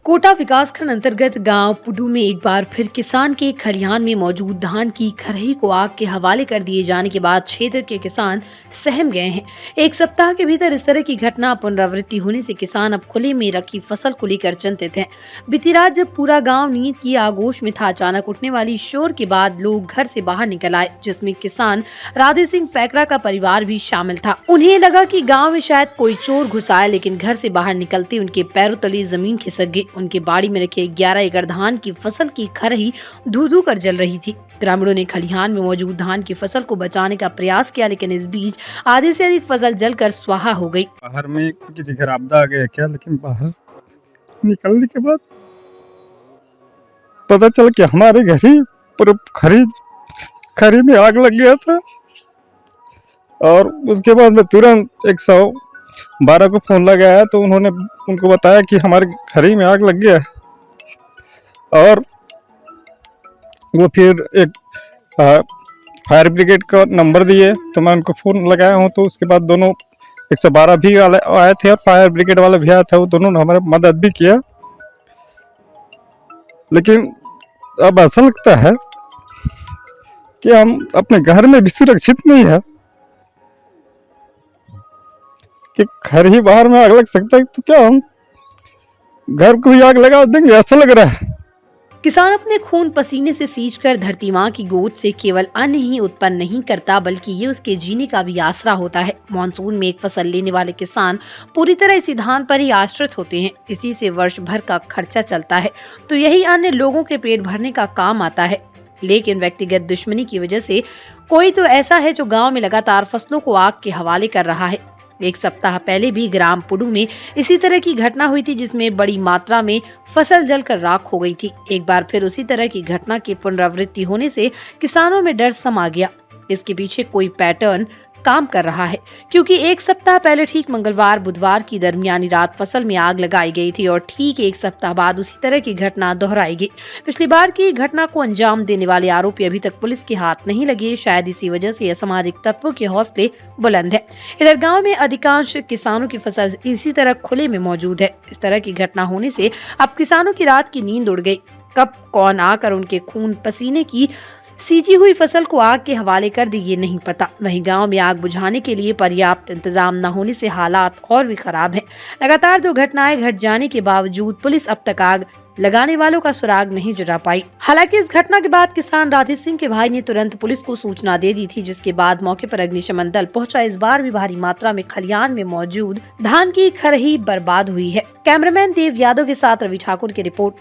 कोटा विकासखंड अंतर्गत गांव पुडू में एक बार फिर किसान के खलिहान में मौजूद धान की खरही को आग के हवाले कर दिए जाने के बाद क्षेत्र के किसान सहम गए हैं। एक सप्ताह के भीतर इस तरह की घटना पुनरावृत्ति होने से किसान अब खुले में रखी फसल को लेकर चिंतित हैं। बीती रात जब पूरा गांव नींद की आगोश में था, अचानक उठने वाली शोर के बाद लोग घर से बाहर निकल आए, जिसमें किसान राधे सिंह पैकरा का परिवार भी शामिल था। उन्हें लगा कि गाँव में शायद कोई चोर घुस आए, लेकिन घर से बाहर निकलते उनके पैरों तले जमीन खिसक गई। उनके बाड़ी में रखे 11 एकड़ धान की फसल की खरही धू-धू कर जल रही थी। ग्रामीणों ने खलिहान में मौजूद धान की फसल को बचाने का प्रयास किया, लेकिन इस बीच आधे से अधिक फसल जलकर स्वाहा हो गई। बाहर में किसी घर आपदा आ गया क्या, लेकिन बाहर निकलने के बाद पता चला कि हमारे घर ही पूरे खरी में आग लग गया था। और उसके बाद मैं तुरंत 112 को फोन लगाया तो उन्होंने उनको बताया कि हमारे खरी में आग लग गया है। और वो फिर एक फायर ब्रिगेड का नंबर दिए तो मैं उनको फ़ोन लगाया हूँ। तो उसके बाद दोनों 112 भी आए थे और फायर ब्रिगेड वाला भी आया था, वो दोनों ने हमारी मदद भी किया। लेकिन अब ऐसा लगता है कि हम अपने घर में भी सुरक्षित नहीं है कि घर ही बाहर में आग लग सकता है, तो क्या हम घर को ही आग लगा देंगे, ऐसा लग रहा है। किसान अपने खून पसीने से सींचकर धरती माँ की गोद से केवल अन्न ही उत्पन्न नहीं करता, बल्कि ये उसके जीने का भी आसरा होता है। मानसून में एक फसल लेने वाले किसान पूरी तरह इसी धान पर ही आश्रित होते हैं। इसी से वर्ष भर का खर्चा चलता है, तो यही अन्य लोगों के पेट भरने का काम आता है। लेकिन व्यक्तिगत दुश्मनी की वजह से कोई तो ऐसा है जो गाँव में लगातार फसलों को आग के हवाले कर रहा है। एक सप्ताह पहले भी ग्राम पुडू में इसी तरह की घटना हुई थी, जिसमें बड़ी मात्रा में फसल जलकर राख हो गई थी। एक बार फिर उसी तरह की घटना की पुनरावृत्ति होने से किसानों में डर समा गया। इसके पीछे कोई पैटर्न काम कर रहा है, क्योंकि एक सप्ताह पहले ठीक मंगलवार बुधवार की दरमियानी रात फसल में आग लगाई गई थी और ठीक एक सप्ताह बाद उसी तरह की घटना दोहराई गई। पिछली बार की घटना को अंजाम देने वाले आरोपी अभी तक पुलिस के हाथ नहीं लगे। शायद इसी वजह से असामाजिक तत्वों के हौसले बुलंद है। इधर गाँव में अधिकांश किसानों की फसल इसी तरह खुले में मौजूद है। इस तरह की घटना होने से अब किसानों की रात की नींद उड़ गई। कब कौन आकर उनके खून पसीने की सींची हुई फसल को आग के हवाले कर दी, ये नहीं पता। वहीं गांव में आग बुझाने के लिए पर्याप्त इंतजाम न होने से हालात और भी खराब हैं। लगातार 2 घटनाएं घट जाने के बावजूद पुलिस अब तक आग लगाने वालों का सुराग नहीं जुटा पाई। हालांकि इस घटना के बाद किसान राधे सिंह के भाई ने तुरंत पुलिस को सूचना दे दी थी, जिसके बाद मौके पर अग्निशमन दल पहुंचा। इस बार भी भारी मात्रा में खलिहान में मौजूद धान की खरही बर्बाद हुई है। कैमरामैन देव यादव के साथ रवि ठाकुर की रिपोर्ट।